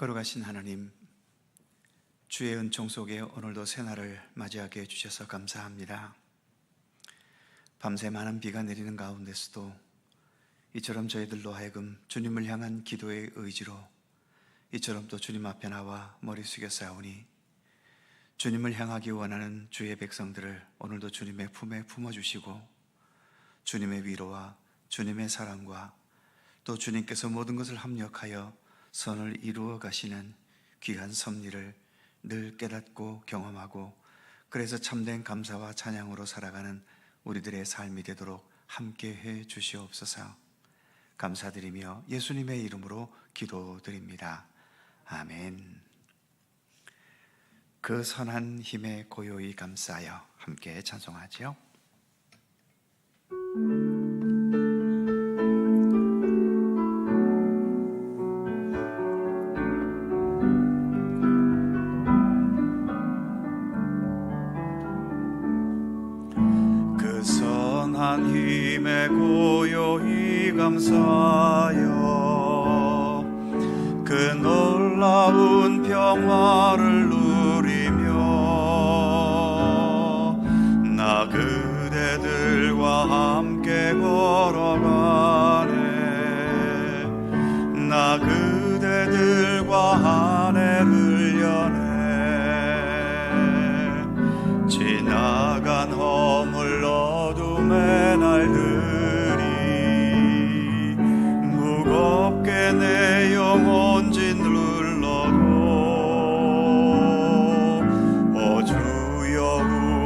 거룩하신 하나님, 주의 은총 속에 오늘도 새날을 맞이하게 해주셔서 감사합니다. 밤새 많은 비가 내리는 가운데서도 이처럼 저희들로 하여금 주님을 향한 기도의 의지로 이처럼 또 주님 앞에 나와 머리 숙여 싸우니 주님을 향하기 원하는 주의 백성들을 오늘도 주님의 품에 품어주시고 주님의 위로와 주님의 사랑과 또 주님께서 모든 것을 합력하여 선을 이루어 가시는 귀한 섭리를 늘 깨닫고 경험하고 그래서 참된 감사와 찬양으로 살아가는 우리들의 삶이 되도록 함께해 주시옵소서. 감사드리며 예수님의 이름으로 기도드립니다. 아멘. 그 선한 힘에 고요히 감싸여 함께 찬송하죠. 그 선한 힘에 고요히 감사여 그 놀라운 평화를 누리며 나 그대들과 함께 걸어가네. 나 그대들과 한 해를 여네. 지나간 허물 어둠의 날들이 무겁게 내 영혼 짓눌러도 오 주여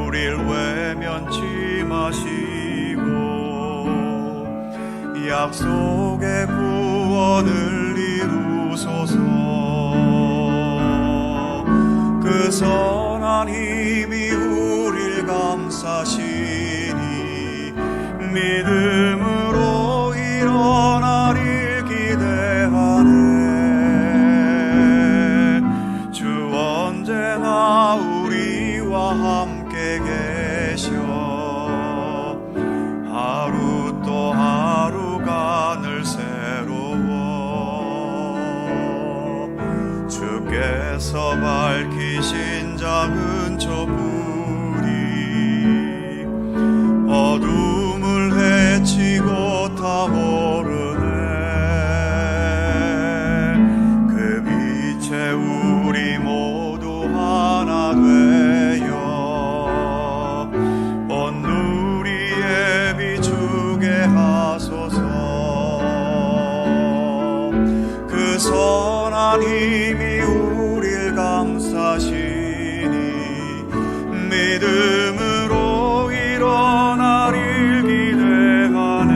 우릴 외면치 마시고 약속의 구원을 이루소서. 그 선한 힘이 우릴 감싸시니 믿음으로 일어나릴 기대하네. 주 언제나 우리와 함께 계셔 하루 또 하루가 늘 새로워. 주께서 밝히신 작은 촛불이 어둠을 헤치고 타오르네. 그 빛에 우리 모두 하나 되어 온 누리에 비추게 하소서. 그 선한 힘이 우릴 감싸시니 믿음으로 일어나릴 기대하네.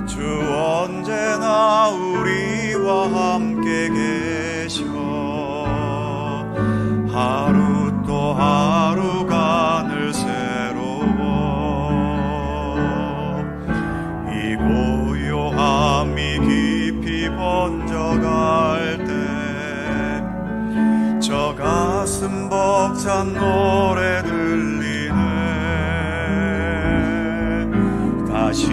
주 언제나 우리와 함께 계셔 하루 또 하루가 늘 새로워. 이 고요함이 깊이 번져갈 때 저 가슴 벅찬 노래 들리네. 다시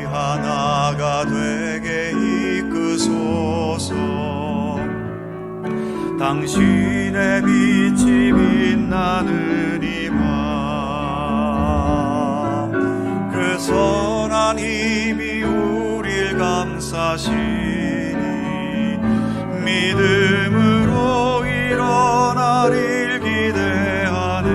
하나가 되게 이끄소서. 당신의 빛이 빛나는 이 밤 그 선한 힘이 우릴 감싸시니 믿음으로 일어나릴 기대하네.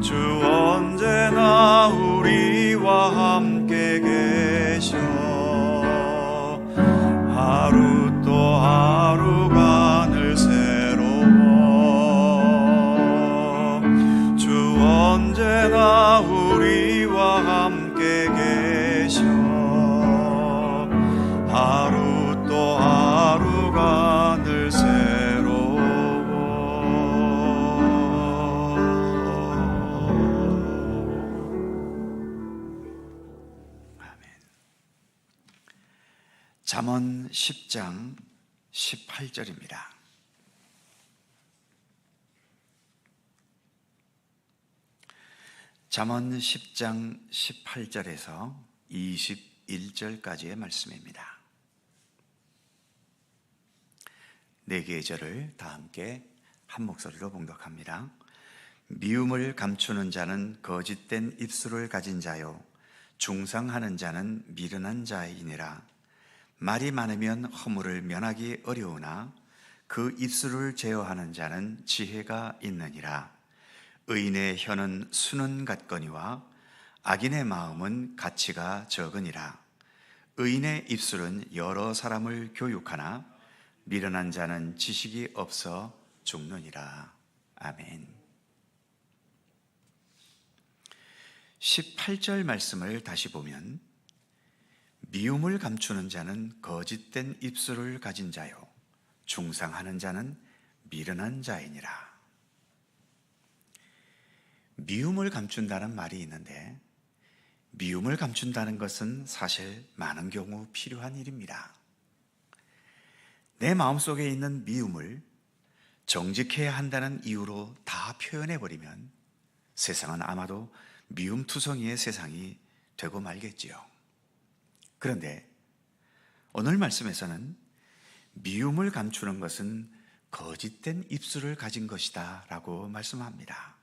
주 언제나 우리와 함께 계셔 하루 또 하루가 늘 새로워. 주 언제나 우리와 함께 계셔 하루 또 하루가 늘 새로워. 아멘. 잠언 10장 18절입니다. 잠언 10장 18절에서 20 21절까지의 말씀입니다. 네 개의 절을 다 함께 한 목소리로 봉독합니다. 미움을 감추는 자는 거짓된 입술을 가진 자요, 중상하는 자는 미련한 자이니라. 말이 많으면 허물을 면하기 어려우나 그 입술을 제어하는 자는 지혜가 있느니라. 의인의 혀는 수는 같거니와 악인의 마음은 가치가 적으니라. 의인의 입술은 여러 사람을 교육하나 미련한 자는 지식이 없어 죽느니라. 아멘. 18절 말씀을 다시 보면 미움을 감추는 자는 거짓된 입술을 가진 자요, 중상하는 자는 미련한 자이니라. 미움을 감춘다는 말이 있는데, 미움을 감춘다는 것은 사실 많은 경우 필요한 일입니다. 내 마음속에 있는 미움을 정직해야 한다는 이유로 다 표현해버리면 세상은 아마도 미움투성이의 세상이 되고 말겠지요. 그런데 오늘 말씀에서는 미움을 감추는 것은 거짓된 입술을 가진 것이다 라고 말씀합니다.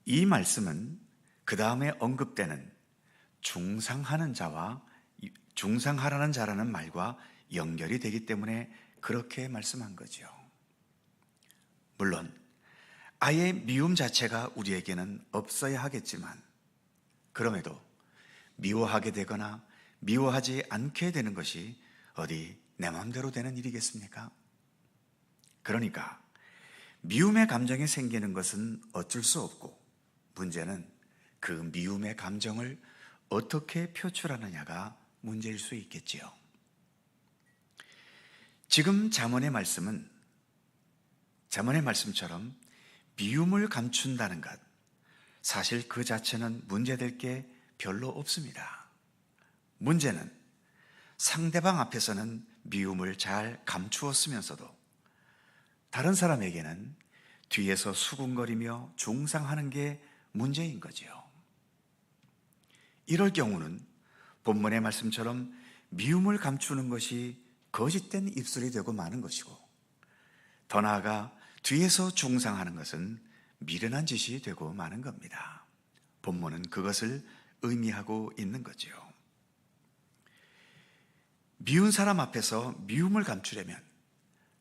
이 말씀은 그 다음에 언급되는 중상하는 자와 중상하라는 자라는 말과 연결이 되기 때문에 그렇게 말씀한 거죠. 물론 아예 미움 자체가 우리에게는 없어야 하겠지만, 그럼에도 미워하게 되거나 미워하지 않게 되는 것이 어디 내 마음대로 되는 일이겠습니까? 그러니까 미움의 감정이 생기는 것은 어쩔 수 없고, 문제는 그 미움의 감정을 어떻게 표출하느냐가 문제일 수 있겠지요. 지금 잠언의 말씀처럼 미움을 감춘다는 것, 사실 그 자체는 문제될 게 별로 없습니다. 문제는 상대방 앞에서는 미움을 잘 감추었으면서도 다른 사람에게는 뒤에서 수군거리며 중상하는 게 문제인 거죠. 이럴 경우는 본문의 말씀처럼 미움을 감추는 것이 거짓된 입술이 되고 마는 것이고, 더 나아가 뒤에서 중상하는 것은 미련한 짓이 되고 마는 겁니다. 본문은 그것을 의미하고 있는 거죠. 미운 사람 앞에서 미움을 감추려면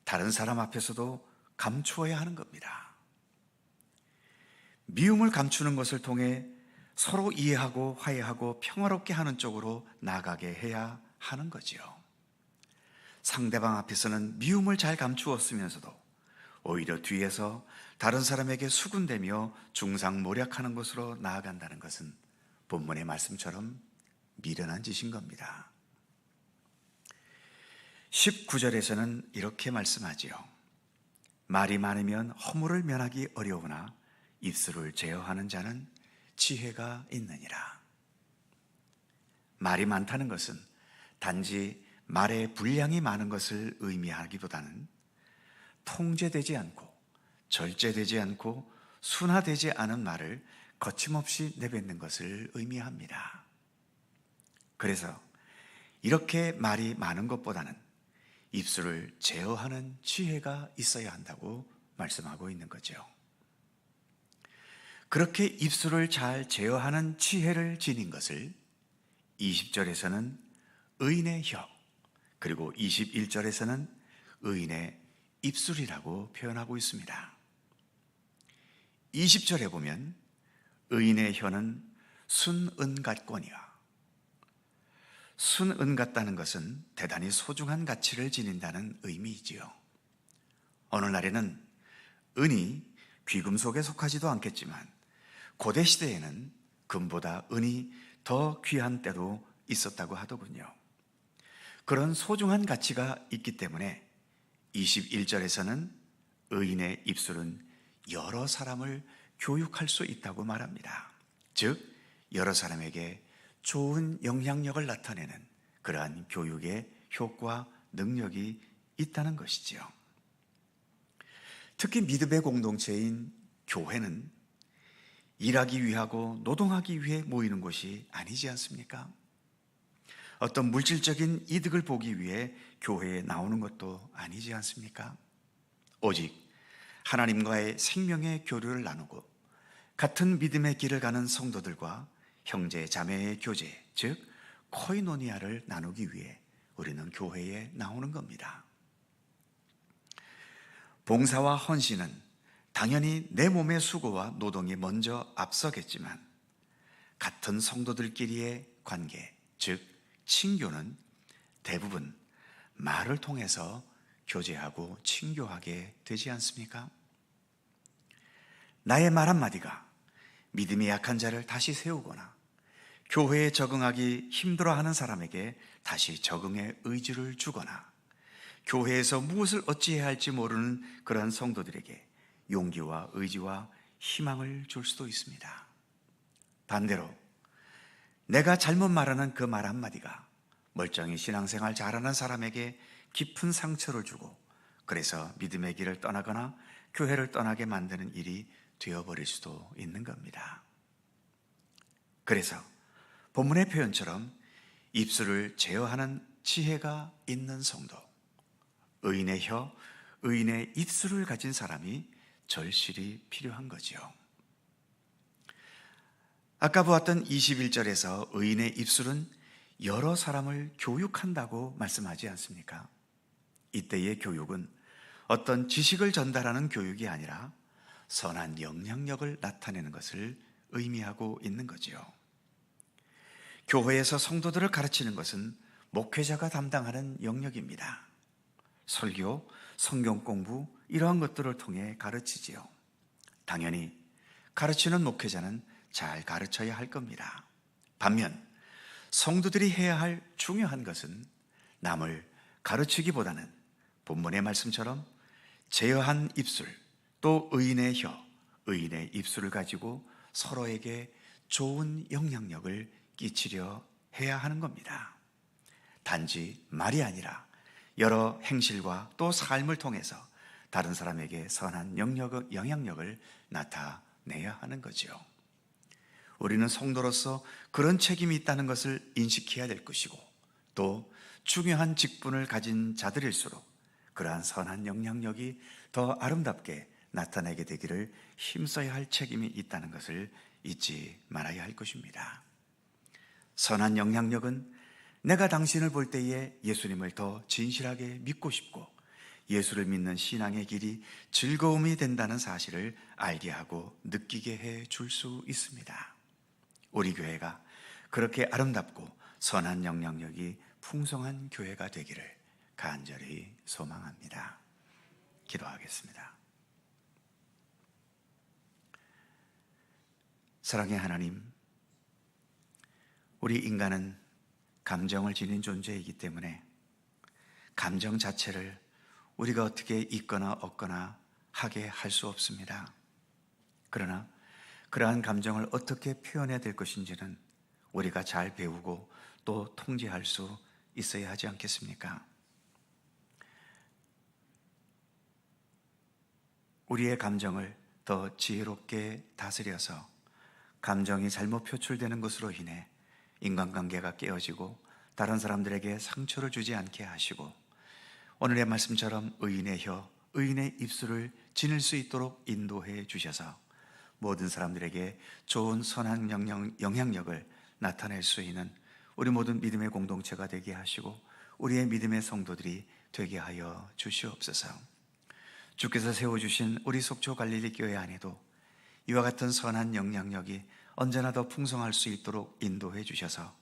다른 사람 앞에서도 감추어야 하는 겁니다. 미움을 감추는 것을 통해 서로 이해하고 화해하고 평화롭게 하는 쪽으로 나아가게 해야 하는 거지요. 상대방 앞에서는 미움을 잘 감추었으면서도 오히려 뒤에서 다른 사람에게 수군대며 중상모략하는 것으로 나아간다는 것은 본문의 말씀처럼 미련한 짓인 겁니다. 19절에서는 이렇게 말씀하지요. 말이 많으면 허물을 면하기 어려우나 입술을 제어하는 자는 지혜가 있느니라. 말이 많다는 것은 단지 말의 분량이 많은 것을 의미하기보다는 통제되지 않고 절제되지 않고 순화되지 않은 말을 거침없이 내뱉는 것을 의미합니다. 그래서 이렇게 말이 많은 것보다는 입술을 제어하는 지혜가 있어야 한다고 말씀하고 있는 거죠. 그렇게 입술을 잘 제어하는 지혜를 지닌 것을 20절에서는 의인의 혀, 그리고 21절에서는 의인의 입술이라고 표현하고 있습니다. 20절에 보면 의인의 혀는 순은 같거니와, 순은 같다는 것은 대단히 소중한 가치를 지닌다는 의미이지요. 오늘날에는 은이 귀금속에 속하지도 않겠지만 고대 시대에는 금보다 은이 더 귀한 때도 있었다고 하더군요. 그런 소중한 가치가 있기 때문에 21절에서는 의인의 입술은 여러 사람을 교육할 수 있다고 말합니다. 즉 여러 사람에게 좋은 영향력을 나타내는 그러한 교육의 효과, 능력이 있다는 것이지요. 특히 믿음의 공동체인 교회는 일하기 위하고 노동하기 위해 모이는 곳이 아니지 않습니까? 어떤 물질적인 이득을 보기 위해 교회에 나오는 것도 아니지 않습니까? 오직 하나님과의 생명의 교류를 나누고 같은 믿음의 길을 가는 성도들과 형제 자매의 교제, 즉 코이노니아를 나누기 위해 우리는 교회에 나오는 겁니다. 봉사와 헌신은 당연히 내 몸의 수고와 노동이 먼저 앞서겠지만 같은 성도들끼리의 관계, 즉 친교는 대부분 말을 통해서 교제하고 친교하게 되지 않습니까? 나의 말 한마디가 믿음이 약한 자를 다시 세우거나 교회에 적응하기 힘들어하는 사람에게 다시 적응의 의지를 주거나 교회에서 무엇을 어찌해야 할지 모르는 그러한 성도들에게 용기와 의지와 희망을 줄 수도 있습니다. 반대로 내가 잘못 말하는 그 말 한마디가 멀쩡히 신앙생활 잘하는 사람에게 깊은 상처를 주고 그래서 믿음의 길을 떠나거나 교회를 떠나게 만드는 일이 되어버릴 수도 있는 겁니다. 그래서 본문의 표현처럼 입술을 제어하는 지혜가 있는 성도, 의인의 혀, 의인의 입술을 가진 사람이 절실히 필요한 거지요. 아까 보았던 21절에서 의인의 입술은 여러 사람을 교육한다고 말씀하지 않습니까? 이때의 교육은 어떤 지식을 전달하는 교육이 아니라 선한 영향력을 나타내는 것을 의미하고 있는 거지요. 교회에서 성도들을 가르치는 것은 목회자가 담당하는 영역입니다. 설교, 성경 공부 이러한 것들을 통해 가르치지요. 당연히 가르치는 목회자는 잘 가르쳐야 할 겁니다. 반면 성도들이 해야 할 중요한 것은 남을 가르치기보다는 본문의 말씀처럼 제어한 입술, 또 의인의 혀, 의인의 입술을 가지고 서로에게 좋은 영향력을 끼치려 해야 하는 겁니다. 단지 말이 아니라 여러 행실과 또 삶을 통해서 다른 사람에게 선한 영향력을 나타내야 하는 거지요. 우리는 성도로서 그런 책임이 있다는 것을 인식해야 될 것이고 또 중요한 직분을 가진 자들일수록 그러한 선한 영향력이 더 아름답게 나타내게 되기를 힘써야 할 책임이 있다는 것을 잊지 말아야 할 것입니다. 선한 영향력은 내가 당신을 볼 때에 예수님을 더 진실하게 믿고 싶고 예수를 믿는 신앙의 길이 즐거움이 된다는 사실을 알게 하고 느끼게 해 줄 수 있습니다. 우리 교회가 그렇게 아름답고 선한 영향력이 풍성한 교회가 되기를 간절히 소망합니다. 기도하겠습니다. 사랑의 하나님, 우리 인간은 감정을 지닌 존재이기 때문에 감정 자체를 우리가 어떻게 있거나 없거나 하게 할 수 없습니다. 그러나 그러한 감정을 어떻게 표현해야 될 것인지는 우리가 잘 배우고 또 통제할 수 있어야 하지 않겠습니까? 우리의 감정을 더 지혜롭게 다스려서 감정이 잘못 표출되는 것으로 인해 인간관계가 깨어지고 다른 사람들에게 상처를 주지 않게 하시고 오늘의 말씀처럼 의인의 혀, 의인의 입술을 지닐 수 있도록 인도해 주셔서 모든 사람들에게 좋은 선한 영향력을 나타낼 수 있는 우리 모든 믿음의 공동체가 되게 하시고 우리의 믿음의 성도들이 되게 하여 주시옵소서. 주께서 세워주신 우리 속초 갈릴리 교회 안에도 이와 같은 선한 영향력이 언제나 더 풍성할 수 있도록 인도해 주셔서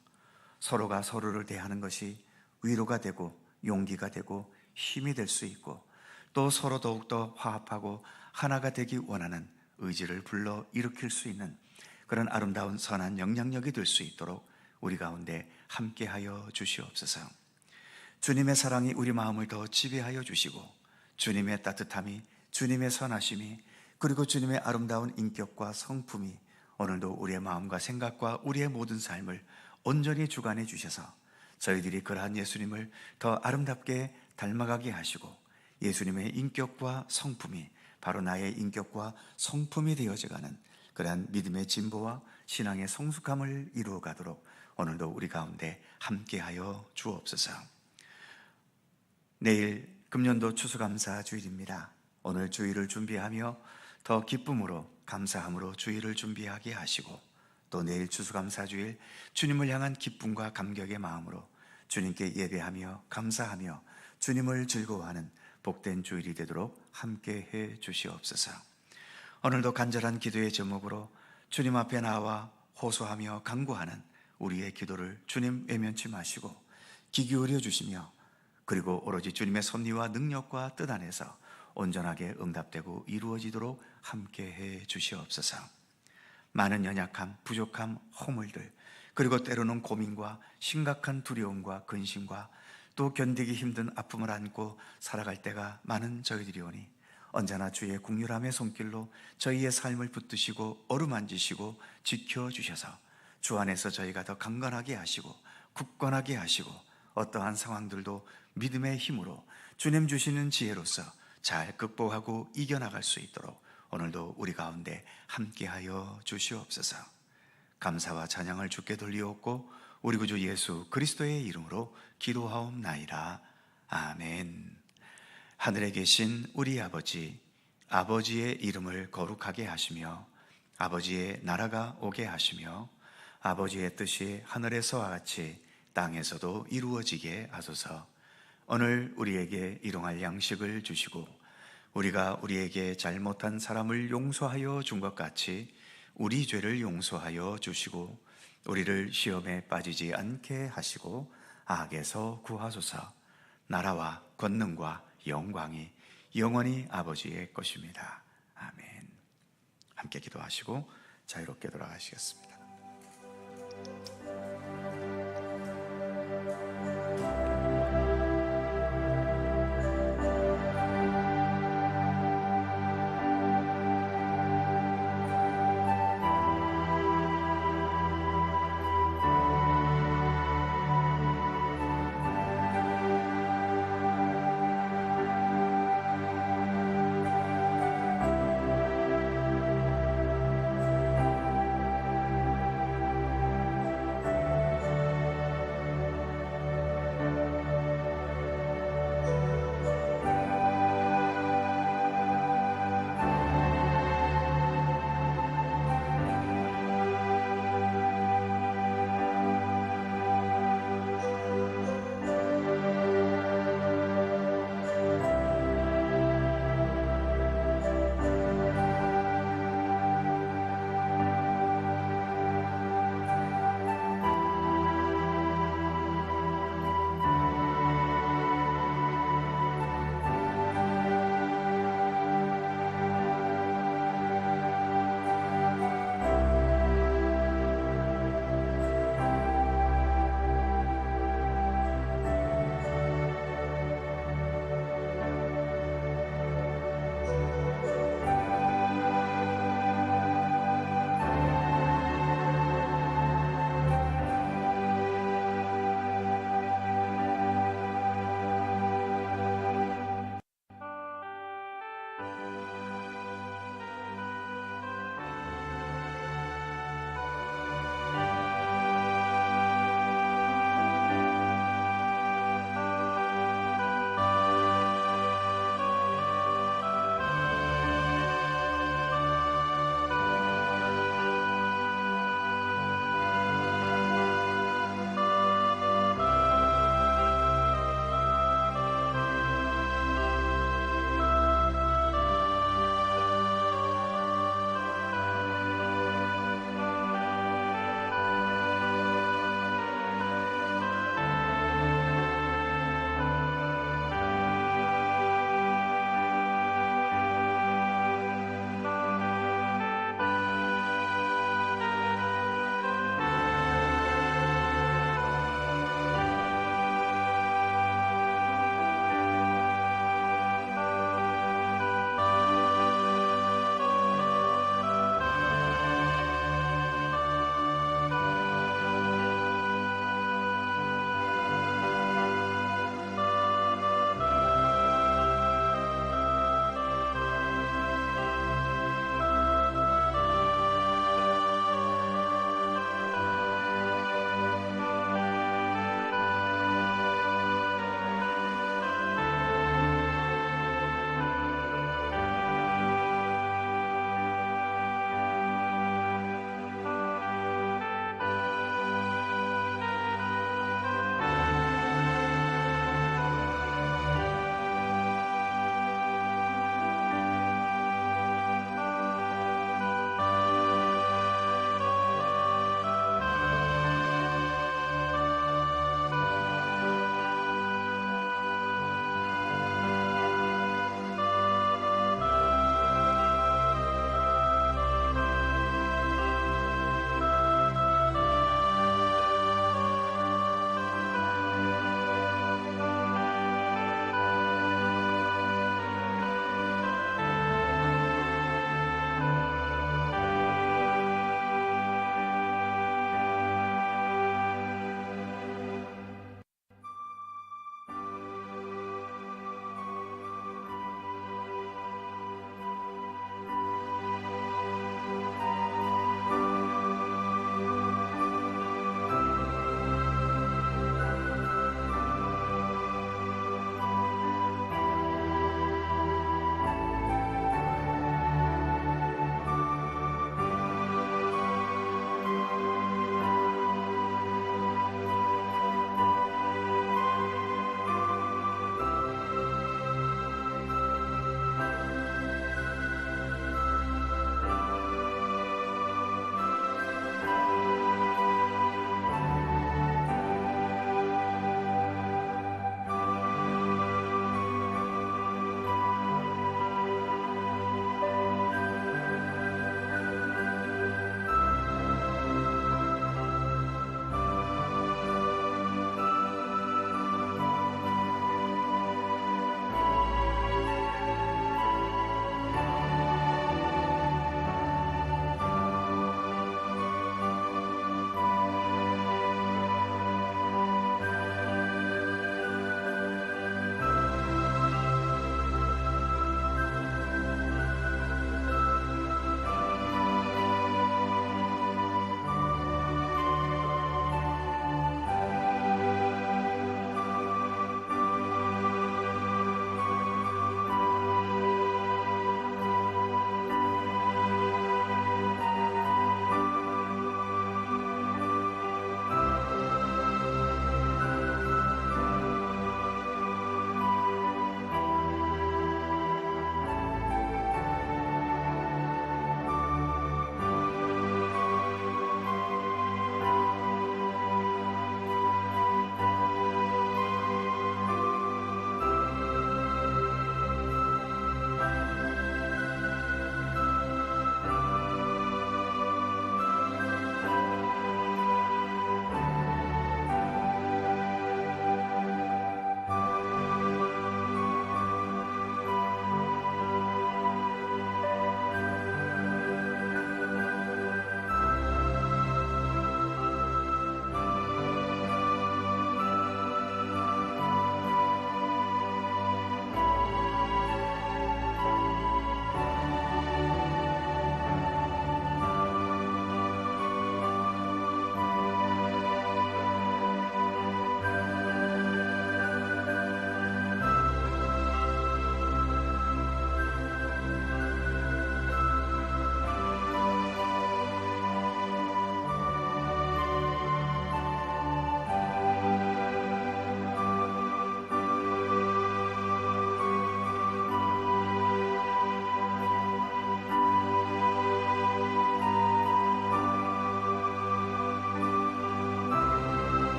서로가 서로를 대하는 것이 위로가 되고 용기가 되고 힘이 될 수 있고 또 서로 더욱더 화합하고 하나가 되기 원하는 의지를 불러 일으킬 수 있는 그런 아름다운 선한 영향력이 될 수 있도록 우리 가운데 함께하여 주시옵소서. 주님의 사랑이 우리 마음을 더 지배하여 주시고 주님의 따뜻함이, 주님의 선하심이, 그리고 주님의 아름다운 인격과 성품이 오늘도 우리의 마음과 생각과 우리의 모든 삶을 온전히 주관해 주셔서 저희들이 그러한 예수님을 더 아름답게 닮아가게 하시고 예수님의 인격과 성품이 바로 나의 인격과 성품이 되어져가는 그러한 믿음의 진보와 신앙의 성숙함을 이루어 가도록 오늘도 우리 가운데 함께하여 주옵소서. 내일 금년도 추수감사 주일입니다. 오늘 주일을 준비하며 더 기쁨으로 감사함으로 주일을 준비하게 하시고, 또 내일 추수감사 주일 주님을 향한 기쁨과 감격의 마음으로 주님께 예배하며 감사하며 주님을 즐거워하는 복된 주일이 되도록 함께해 주시옵소서. 오늘도 간절한 기도의 제목으로 주님 앞에 나와 호소하며 간구하는 우리의 기도를 주님 외면치 마시고 귀 기울여 주시며, 그리고 오로지 주님의 섭리와 능력과 뜻 안에서 온전하게 응답되고 이루어지도록 함께해 주시옵소서. 많은 연약함, 부족함, 허물들, 그리고 때로는 고민과 심각한 두려움과 근심과 또 견디기 힘든 아픔을 안고 살아갈 때가 많은 저희들이 오니 언제나 주의 국률함의 손길로 저희의 삶을 붙드시고 어루만지시고 지켜주셔서 주 안에서 저희가 더 강건하게 하시고 굳건하게 하시고 어떠한 상황들도 믿음의 힘으로 주님 주시는 지혜로서 잘 극복하고 이겨나갈 수 있도록 오늘도 우리 가운데 함께하여 주시옵소서. 감사와 찬양을 주께 돌리옵고 우리 구주 예수 그리스도의 이름으로 기도하옵나이다. 아멘. 하늘에 계신 우리 아버지, 아버지의 이름을 거룩하게 하시며 아버지의 나라가 오게 하시며 아버지의 뜻이 하늘에서와 같이 땅에서도 이루어지게 하소서. 오늘 우리에게 일용할 양식을 주시고 우리가 우리에게 잘못한 사람을 용서하여 준 것 같이 우리 죄를 용서하여 주시고 우리를 시험에 빠지지 않게 하시고 악에서 구하소서. 나라와 권능과 영광이 영원히 아버지의 것입니다. 아멘. 함께 기도하시고 자유롭게 돌아가시겠습니다.